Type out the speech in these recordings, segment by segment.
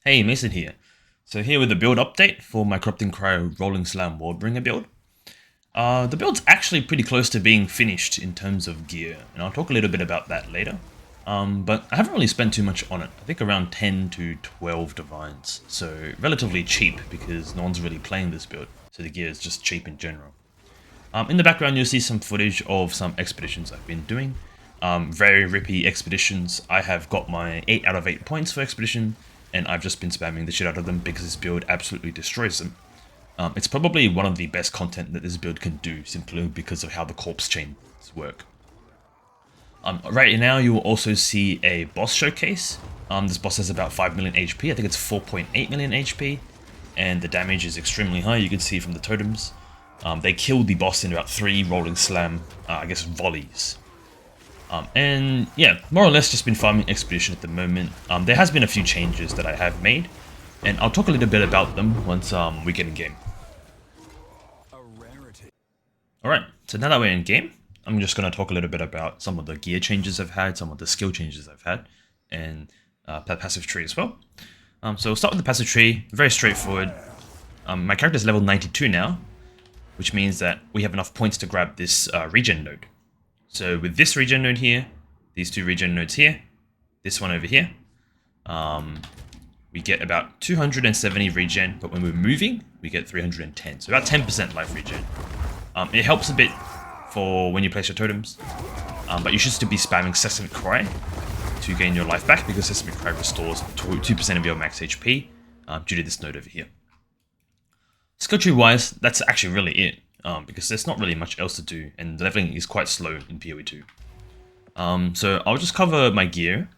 Hey, Mason here. So here with the build update for my Corrupting Cryo Rolling Slam Warbringer build. The build's actually pretty close to being finished in terms of gear, and I'll talk a little bit about that later. But I haven't really spent too much on it. I think around 10 to 12 divines, so relatively cheap because no one's really playing this build, so the gear is just cheap in general. In the background you'll see some footage of some expeditions I've been doing. Very rippy expeditions. I have got my 8 out of 8 points for expedition, and I've just been spamming the shit out of them because this build absolutely destroys them. It's probably one of the best content that this build can do, simply because of how the corpse chains work. Right now you will also see a boss showcase. This boss has about 5 million HP, I think it's 4.8 million HP, and the damage is extremely high, you can see from the totems. They killed the boss in about 3 rolling slam, volleys. And yeah, more or less just been farming expedition at the moment. There has been a few changes that I have made, and I'll talk a little bit about them once we get in game. Alright, so now that we're in game, I'm just going to talk a little bit about some of the gear changes I've had, some of the skill changes I've had, and the passive tree as well. So we'll start with the passive tree, very straightforward. My character is level 92 now, which means that we have enough points to grab this regen node. So with this regen node here, these 2 regen nodes here, this one over here, we get about 270 regen, but when we're moving, we get 310. So about 10% life regen. It helps a bit for when you place your totems, but you should still be spamming Sesame Cry to gain your life back, because Sesame Cry restores 2% of your max HP due to this node over here. Skill tree wise, that's actually really it. Because there's not really much else to do, and the leveling is quite slow in POE2. So I'll just cover my gear.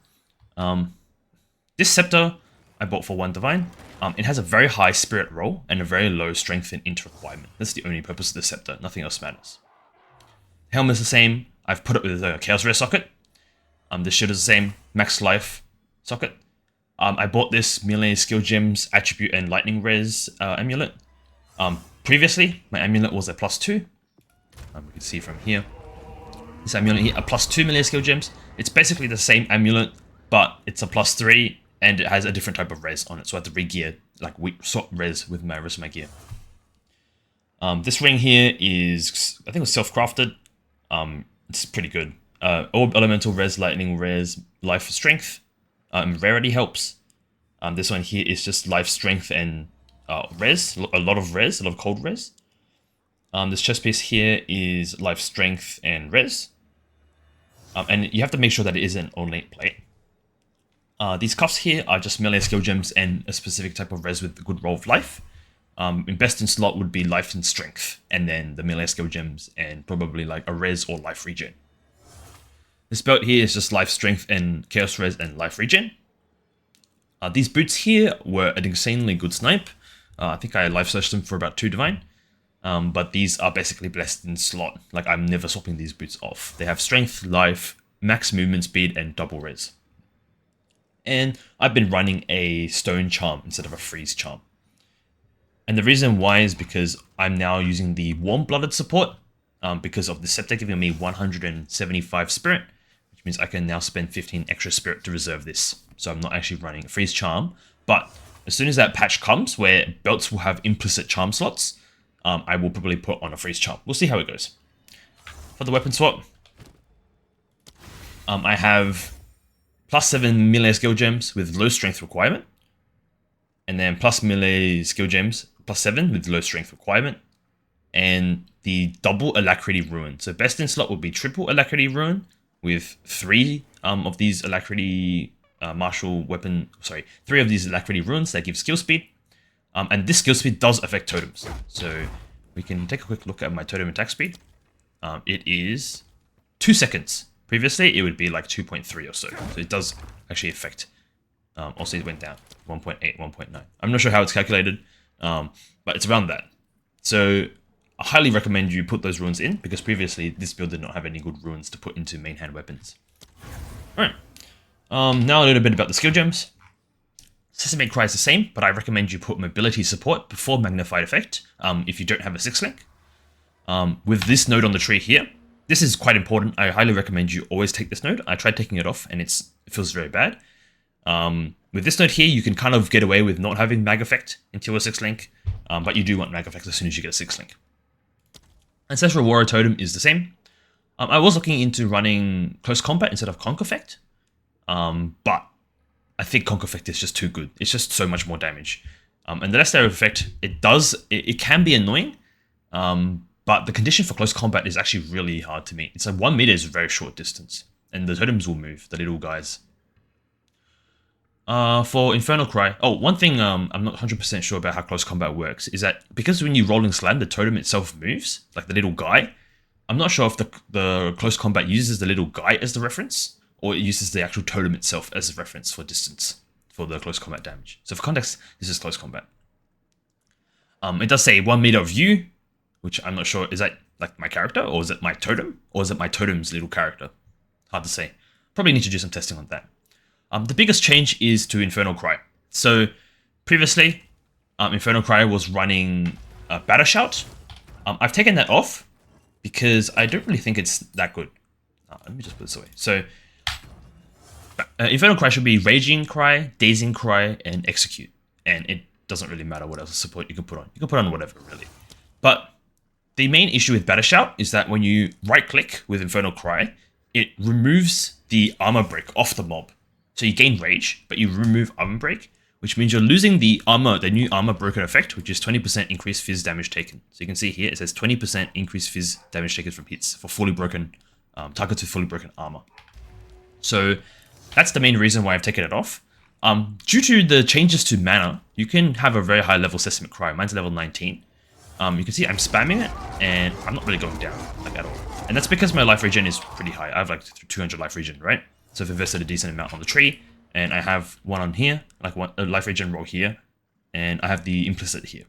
This scepter I bought for 1 divine. It has a very high spirit roll and a very low strength and int requirement. That's the only purpose of the scepter, nothing else matters. Helm is the same. I've put it with a chaos rare socket. The shield is the same, max life socket. I bought this melee skill gems, attribute and lightning res amulet. Previously, my amulet was a +2. You can see from here. This amulet here, a +2 melee skill gems. It's basically the same amulet, but it's a +3, and it has a different type of res on it. So I have to re-gear, like swap res with my rest of my gear. This ring here is, I think it was self-crafted. It's pretty good. Orb elemental res, lightning res, life strength. Rarity helps. This one here is just life strength and res, a lot of cold res. This chest piece here is life strength and res. And you have to make sure that it is an ornate plate. These cuffs here are just melee skill gems and a specific type of res with a good roll of life. Best in slot would be life and strength, and then the melee skill gems and probably like a res or life regen. This belt here is just life strength and chaos res and life regen. These boots here were an insanely good snipe. I think I life searched them for about 2 divine. But these are basically blessed in slot. Like, I'm never swapping these boots off. They have strength, life, max movement speed, and double res. And I've been running a stone charm instead of a freeze charm. And the reason why is because I'm now using the warm-blooded support, because of the scepter giving me 175 spirit, which means I can now spend 15 extra spirit to reserve this. So I'm not actually running a freeze charm, but as soon as that patch comes where belts will have implicit charm slots, I will probably put on a freeze charm. We'll see how it goes. For the weapon swap, I have +7 melee skill gems with low strength requirement, and then plus melee skill gems +7 with low strength requirement, and the double alacrity rune. So best in slot would be triple alacrity rune with 3 of these alacrity martial weapon, 3 of these alacrity runes that give skill speed. And this skill speed does affect totems. So we can take a quick look at my totem attack speed. It is 2 seconds. Previously, it would be like 2.3 or so. So it does actually affect. Also, it went down 1.8, 1.9. I'm not sure how it's calculated, but it's around that. So I highly recommend you put those runes in, because previously this build did not have any good runes to put into main hand weapons. Alright. Now a little bit about the skill gems. Sesame Cry is the same, but I recommend you put mobility support before magnified effect if you don't have a 6-link. With this node on the tree here, this is quite important. I highly recommend you always take this node. I tried taking it off and it feels very bad. When with this node here, you can kind of get away with not having mag effect until a 6 link, but you do want mag effect as soon as you get a 6 link. Ancestral Warrior Totem is the same. I was looking into running Close Combat instead of Conk Effect, but I think Conk Effect is just too good. It's just so much more damage. And the less area effect, it can be annoying, but the condition for Close Combat is actually really hard to meet. It's like 1 meter is a very short distance, and the totems will move, the little guys. For Infernal Cry, one thing I'm not 100% sure about how Close Combat works is that because when you rolling slam, the totem itself moves, like the little guy. I'm not sure if the Close Combat uses the little guy as the reference, or it uses the actual totem itself as a reference for distance for the Close Combat damage. So for context, this is Close Combat. It does say 1 meter of you, which I'm not sure, is that like my character, or is it my totem, or is it my totem's little character? Hard to say. Probably need to do some testing on that. The biggest change is to Infernal Cry. So previously, Infernal Cry was running Battle Shout. I've taken that off because I don't really think it's that good. Let me just put this away. So Infernal Cry should be Raging Cry, Dazing Cry, and Execute. And it doesn't really matter what else support you can put on. You can put on whatever, really. But the main issue with Battle Shout is that when you right-click with Infernal Cry, it removes the armor break off the mob. So you gain rage, but you remove armor break, which means you're losing the new armor broken effect, which is 20% increased fizz damage taken. So you can see here, it says 20% increased fizz damage taken from hits for fully broken, targets with fully broken armor. So that's the main reason why I've taken it off. Due to the changes to mana, you can have a very high level Sesame Cry. Mine's level 19. You can see I'm spamming it, and I'm not really going down, like at all. And that's because my life regen is pretty high. I have like 200 life regen, right? So I've invested a decent amount on the tree, and I have one on here, like a life regen roll here, and I have the implicit here.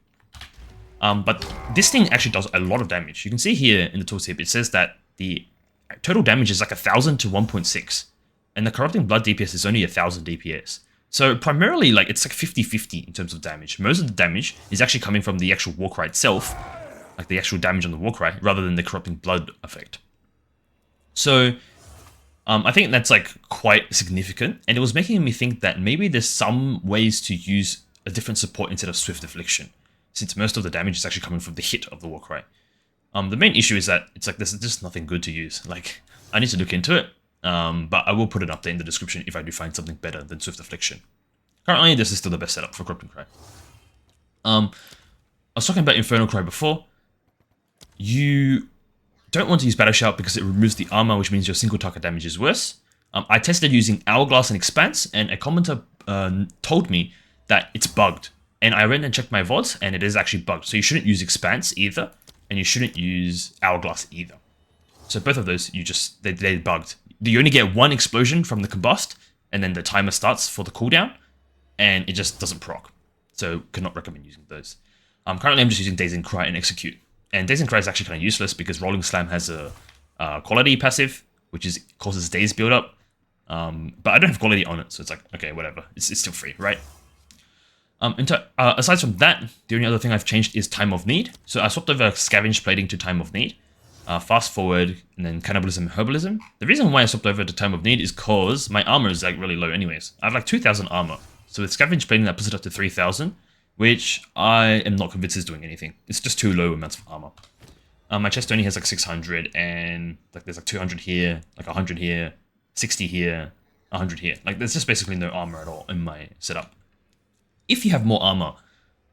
But this thing actually does a lot of damage. You can see here in the tooltip, it says that the total damage is like 1,000 to 1.6, and the Corrupting Blood DPS is only 1,000 DPS. So primarily, like it's like 50-50 in terms of damage. Most of the damage is actually coming from the actual Warcry itself, like the actual damage on the Warcry, rather than the Corrupting Blood effect. So I think that's like quite significant, and it was making me think that maybe there's some ways to use a different support instead of Swift Affliction, since most of the damage is actually coming from the hit of the Warcry. The main issue is that it's like there's just nothing good to use. Like I need to look into it, but I will put an update in the description if I do find something better than Swift Affliction. Currently, this is still the best setup for Corrupting Cry. I was talking about Infernal Cry before. You don't want to use Battle Shout because it removes the armor, which means your single target damage is worse. I tested using Hourglass and Expanse, and a commenter told me that it's bugged. And I went and checked my VODs, and it is actually bugged. So you shouldn't use Expanse either, and you shouldn't use Hourglass either. So both of those, they're bugged. You only get one explosion from the combust, and then the timer starts for the cooldown, and it just doesn't proc. So cannot recommend using those. Currently I'm just using Dazing Cry and Execute. And Dazing Cry is actually kind of useless because Rolling Slam has a quality passive, which causes daze build-up. But I don't have quality on it, so it's like, okay, whatever. It's still free, right? Aside from that, the only other thing I've changed is Time of Need. So I swapped over Scavenge Plating to Time of Need. Fast Forward, and then Cannibalism and Herbalism. The reason why I swapped over to Time of Need is because my armor is like really low anyways. I have like 2,000 armor. So with Scavenge Plating, that puts it up to 3,000. Which I am not convinced is doing anything. It's just too low amounts of armor. My chest only has like 600, and like there's like 200 here, like 100 here, 60 here, 100 here. Like there's just basically no armor at all in my setup. If you have more armor,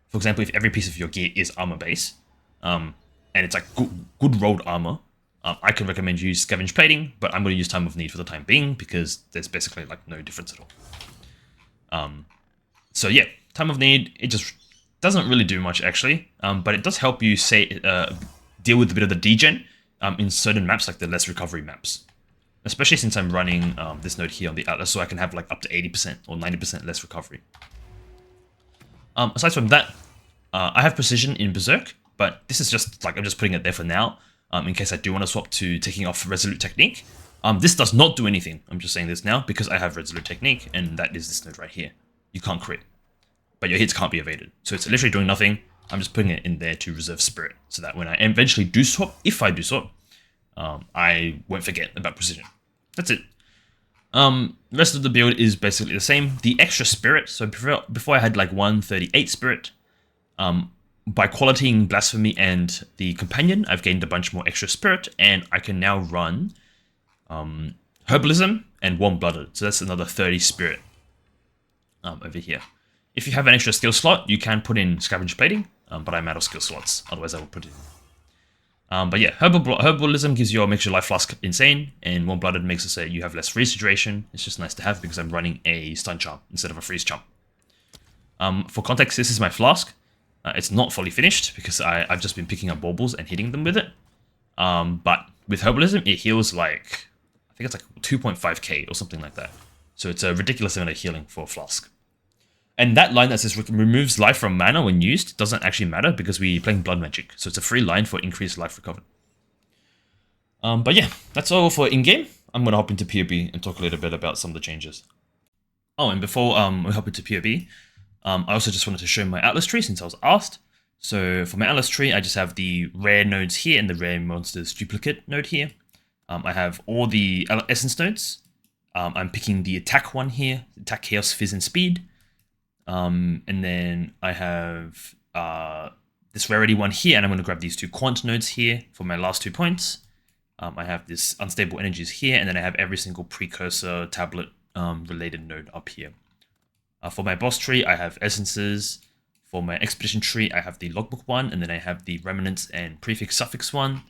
for example, if every piece of your gear is armor base, and it's like good rolled armor, I can recommend you use Scavenge Plating, but I'm going to use Time of Need for the time being because there's basically like no difference at all. So yeah. Time of Need, it just doesn't really do much actually, but it does help you deal with a bit of the degen in certain maps, like the less recovery maps. Especially since I'm running this node here on the Atlas, so I can have like up to 80% or 90% less recovery. Aside from that, I have Precision in Berserk, but this is just like I'm just putting it there for now, in case I do want to swap to taking off Resolute Technique. This does not do anything. I'm just saying this now because I have Resolute Technique, and that is this node right here. You can't crit, but your hits can't be evaded. So it's literally doing nothing. I'm just putting it in there to reserve Spirit, so that when I eventually do swap, if I do swap, I won't forget about Precision. That's it. Rest of the build is basically the same. The extra spirit, so before I had like 138 spirit. By qualitying Blasphemy and the Companion, I've gained a bunch more extra spirit, and I can now run Herbalism and Warm-Blooded, so that's another 30 spirit over here. If you have an extra skill slot, you can put in Scavenge Plating, but I'm out of skill slots, otherwise I would put it in. But yeah, Herbalism gives your makes your life flask insane, and Warm-Blooded makes it so you have less freeze duration. It's just nice to have because I'm running a stun charm instead of a freeze charm. For context, this is my flask. It's not fully finished because I've just been picking up baubles and hitting them with it. But with Herbalism, it heals like, I think it's like 2.5k or something like that. So it's a ridiculous amount of healing for a flask. And that line that says removes life from mana when used doesn't actually matter because we're playing blood magic. So it's a free line for increased life recovered. But yeah, that's all for in-game. I'm going to hop into POB and talk a little bit about some of the changes. Oh, and before we hop into POB, I also just wanted to show my Atlas tree since I was asked. So for my Atlas tree, I just have the rare nodes here and the rare monsters duplicate node here. I have all the essence nodes. I'm picking the attack one here, attack, chaos, fizz, and speed. And then I have this rarity one here, and I'm going to grab these two quant nodes here for my last 2 points. I have this unstable energies here, and then I have every single precursor tablet related node up here. For my boss tree, I have essences. For my expedition tree, I have the logbook one, and then I have the remnants and prefix suffix one.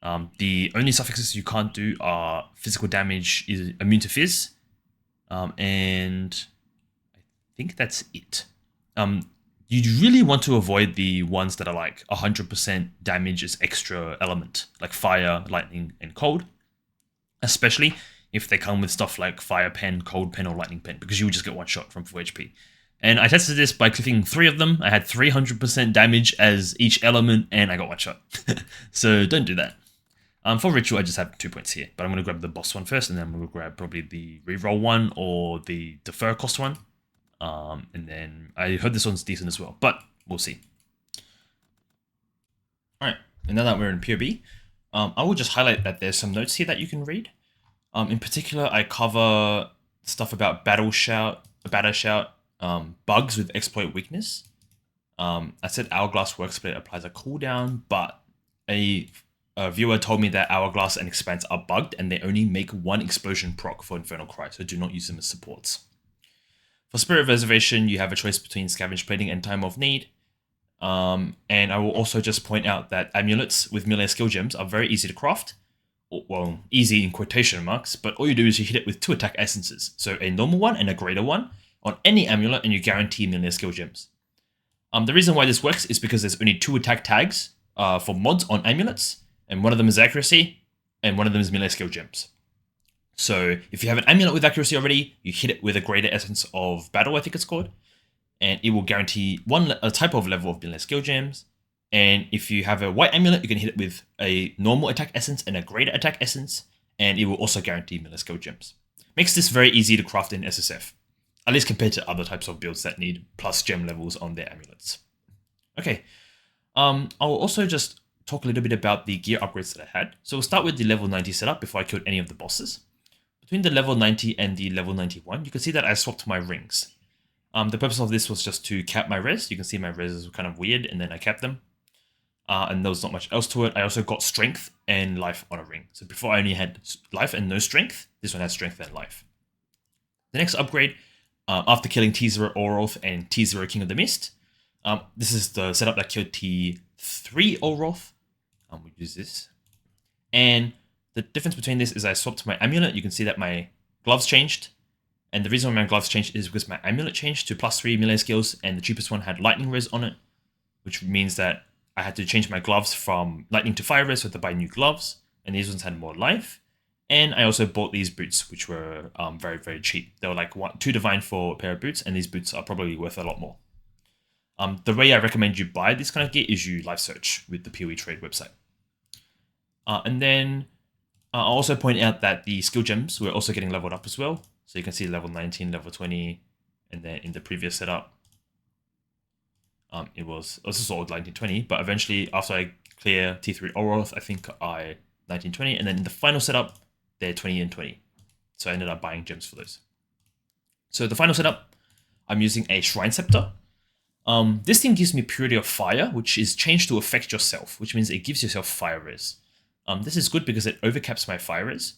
The only suffixes you can't do are physical damage is immune to fizz, and I think that's it. You really want to avoid the ones that are like 100% damage is extra element, like fire, lightning, and cold, especially if they come with stuff like Fire Pen, Cold Pen, or Lightning Pen, because you would just get one shot from 4 HP. And I tested this by clicking 3 of them. I had 300% damage as each element, and I got one shot. So don't do that. For Ritual, I just have 2 points here, but I'm going to grab the boss one first, and then I'm going to grab probably the reroll one or the defer cost one. And then I heard this one's decent as well, but we'll see. Alright, and now that we're in POB, I will just highlight that there's some notes here that you can read. In particular, I cover stuff about Battle Shout, bugs with exploit weakness. I said Hourglass works, but it applies a cooldown, but a viewer told me that Hourglass and Expanse are bugged, and they only make 1 explosion proc for Infernal Cry, so do not use them as supports. For Spirit Reservation, you have a choice between Scavenge Plating and Time of Need. And I will also just point out that amulets with melee skill gems are very easy to craft. Well, easy in quotation marks, but all you do is you hit it with 2 attack essences, so a normal one and a greater one, on any amulet, and you guarantee melee skill gems. The reason why this works is because there's only 2 attack tags for mods on amulets, and one of them is accuracy, and one of them is melee skill gems. So if you have an amulet with accuracy already, you hit it with a greater essence of battle, I think it's called, and it will guarantee a type of level of melee skill gems. And if you have a white amulet, you can hit it with a normal attack essence and a greater attack essence, and it will also guarantee melee skill gems. Makes this very easy to craft in SSF, at least compared to other types of builds that need plus gem levels on their amulets. Okay, I'll also just talk a little bit about the gear upgrades that I had. So we'll start with the level 90 setup before I killed any of the bosses. Between the level 90 and the level 91, you can see that I swapped my rings. The purpose of this was just to cap my res. You can see my res were kind of weird, and then I capped them. And there was not much else to it. I also got strength and life on a ring. So before I only had life and no strength, this one has strength and life. The next upgrade, after killing T0 Olroth and T0 King of the Mist, this is the setup that killed T3 Olroth. We use this. And the difference between this is I swapped my amulet. You can see that my gloves changed. And the reason why my gloves changed is because my amulet changed to +3 melee skills, and the cheapest one had lightning res on it, which means that I had to change my gloves from lightning to fire res, so I had to buy new gloves, and these ones had more life. And I also bought these boots, which were very, very cheap. They were like 2 divine for a pair of boots, and these boots are probably worth a lot more. The way I recommend you buy this kind of gear is you live search with the POE trade website. And then I'll also point out that the skill gems were also getting leveled up as well. So you can see level 19, level 20, and then in the previous setup, it was also 1920, but eventually after I clear T3 Olroth, I think I 1920, and then in the final setup, they're 20 and 20. So I ended up buying gems for those. So the final setup, I'm using a Shrine Scepter. This thing gives me Purity of Fire, which is changed to affect yourself, which means it gives yourself fire res. This is good because it overcaps my fire res,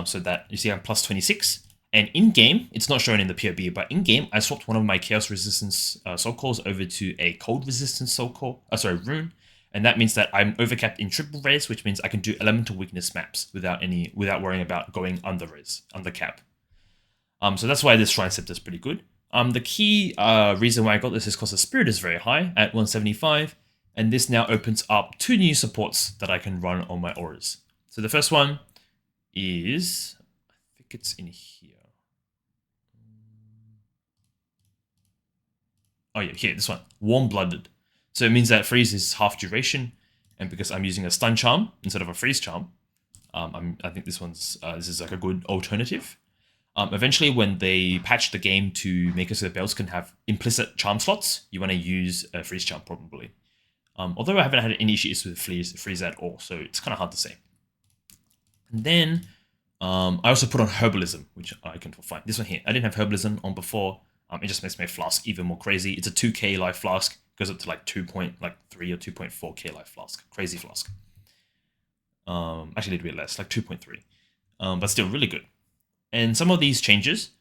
so that you see I'm plus 26. And in-game, it's not shown in the POB, but in-game, I swapped one of my Chaos Resistance Soul Cores over to a Cold Resistance Soul Core, rune, and that means that I'm overcapped in triple res, which means I can do Elemental Weakness maps without worrying about going under cap. So that's why this Shrine Scepter is pretty good. The key reason why I got this is because the Spirit is very high at 175, and this now opens up 2 new supports that I can run on my auras. So the first one is, I think it's in here. Oh yeah, here, this one, Warm-Blooded. So it means that freeze is half duration, and because I'm using a stun charm instead of a freeze charm, I think this is like a good alternative. Eventually, when they patch the game to make it so that bells can have implicit charm slots, you want to use a freeze charm probably. Although I haven't had any issues with freeze at all, so it's kind of hard to say. And then I also put on Herbalism, which I can find. This one here, I didn't have Herbalism on before. It just makes my flask even more crazy. It's a 2k life flask, goes up to like 2.3 or 2.4k life flask, crazy flask. Actually a little bit less, like 2.3, but still really good. And some of these changes,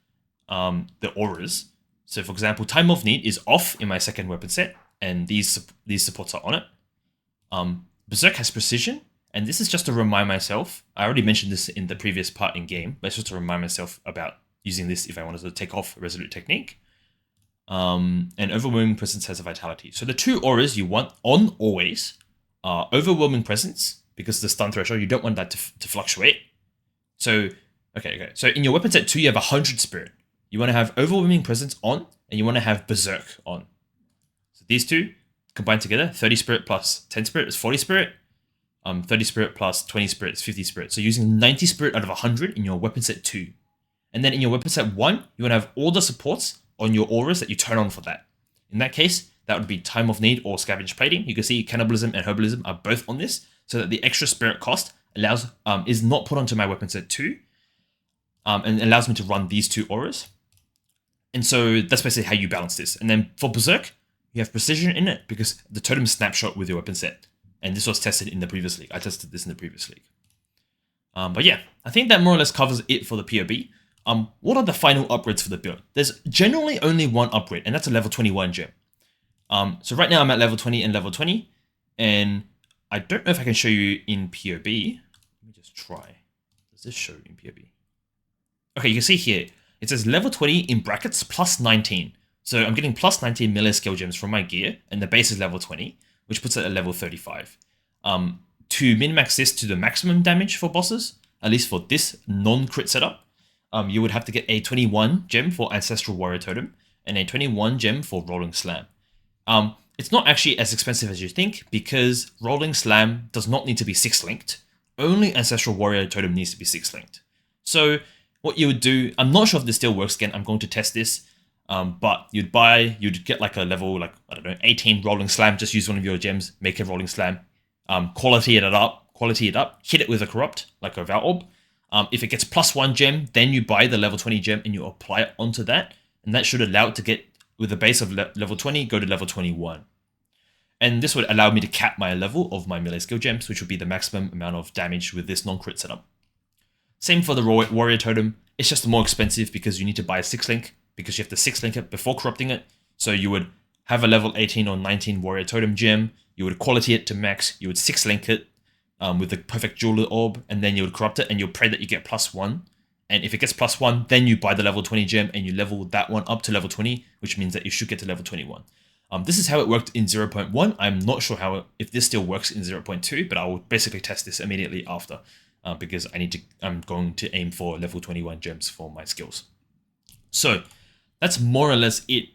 the auras. So for example, Time of Need is off in my second weapon set, and these supports are on it. Berserk has precision, and this is just to remind myself. I already mentioned this in the previous part in game, but it's just to remind myself about using this if I wanted to take off Resolute Technique. And Overwhelming Presence has a Vitality. So the 2 auras you want on always are Overwhelming Presence, because the stun threshold, you don't want that to fluctuate. So Okay. So in your weapon set 2, you have 100 Spirit. You want to have Overwhelming Presence on, and you want to have Berserk on. So these 2 combined together, 30 Spirit plus 10 Spirit is 40 Spirit. 30 Spirit plus 20 Spirit is 50 Spirit. So using 90 Spirit out of 100 in your weapon set 2. And then in your weapon set 1, you want to have all the supports on your auras that you turn on for that. In that case, that would be Time of Need or Scavenge Plating. You can see Cannibalism and Herbalism are both on this, so that the extra Spirit cost is not put onto my weapon set 2. And allows me to run these 2 auras. And so that's basically how you balance this. And then for Berserk, you have precision in it because the totem snapshot with your weapon set. And this was tested in the previous league. I tested this in the previous league. But yeah, I think that more or less covers it for the POB. What are the final upgrades for the build? There's generally only one upgrade, and that's a level 21 gem. So right now I'm at level 20 and level 20. And I don't know if I can show you in POB. Let me just try. Does this show in POB? Okay, you can see here, it says level 20 in brackets plus 19. So I'm getting plus 19 melee skill gems from my gear, and the base is level 20, which puts it at level 35. To min-max this to the maximum damage for bosses, at least for this non-crit setup, you would have to get a 21 gem for Ancestral Warrior Totem, and a 21 gem for Rolling Slam. It's not actually as expensive as you think, because Rolling Slam does not need to be 6-linked. Only Ancestral Warrior Totem needs to be 6-linked. So what you would do, I'm not sure if this still works again, I'm going to test this, but you'd get like a level, like, I don't know, 18 Rolling Slam, just use one of your gems, make a Rolling Slam, quality it up, hit it with a Corrupt, like a Vow Orb. If it gets plus 1 gem, then you buy the level 20 gem and you apply it onto that, and that should allow it to get, with a base of level 20, go to level 21. And this would allow me to cap my level of my melee skill gems, which would be the maximum amount of damage with this non-crit setup. Same for the Warrior Totem. It's just more expensive because you need to buy a 6-link, because you have to 6-link it before corrupting it. So you would have a level 18 or 19 Warrior Totem gem, you would quality it to max, you would 6-link it with the perfect Jeweler Orb, and then you would corrupt it, and you'll pray that you get plus 1. And if it gets plus 1, then you buy the level 20 gem, and you level that one up to level 20, which means that you should get to level 21. This is how it worked in 0.1. I'm not sure if this still works in 0.2, but I will basically test this immediately after. Because I'm going to aim for level 21 gems for my skills. So that's more or less it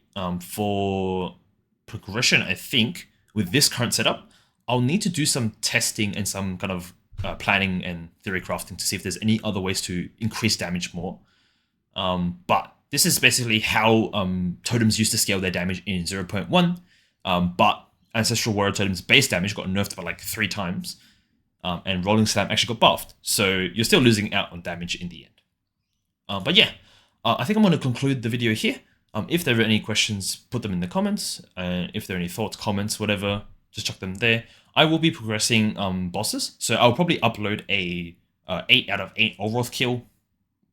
for progression, I think. With this current setup, I'll need to do some testing and some kind of planning and theory crafting to see if there's any other ways to increase damage more. But this is basically how totems used to scale their damage in 0.1, but Ancestral Warrior Totem's base damage got nerfed by like 3 times. And Rolling Slam actually got buffed, so you're still losing out on damage in the end. But yeah, I think I'm going to conclude the video here. If there are any questions, put them in the comments. If there are any thoughts, comments, whatever, just chuck them there. I will be progressing bosses, so I'll probably upload a 8 out of 8 Olroth Kill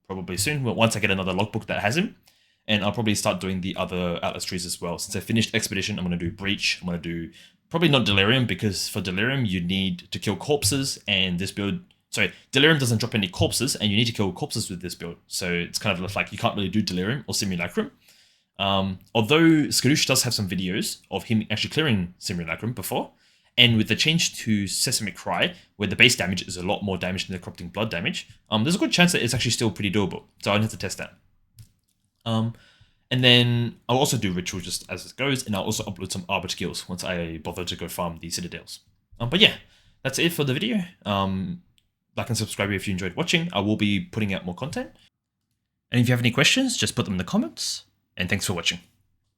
probably soon, once I get another logbook that has him. And I'll probably start doing the other Atlas trees as well. Since I finished Expedition, I'm going to do Breach. I'm going to do probably not Delirium, because for Delirium you need to kill corpses, and this build, sorry, Delirium doesn't drop any corpses, and you need to kill corpses with this build. So it's kind of like you can't really do Delirium or Simulacrum. Although Skadoosh does have some videos of him actually clearing Simulacrum before, and with the change to Sesame Cry, where the base damage is a lot more damage than the Corrupting Blood damage, there's a good chance that it's actually still pretty doable. So I'll have to test that. And then I'll also do Ritual just as it goes, and I'll also upload some Arbor skills once I bother to go farm the Citadels. But yeah, that's it for the video. Like and subscribe if you enjoyed watching. I will be putting out more content. And if you have any questions, just put them in the comments. And thanks for watching.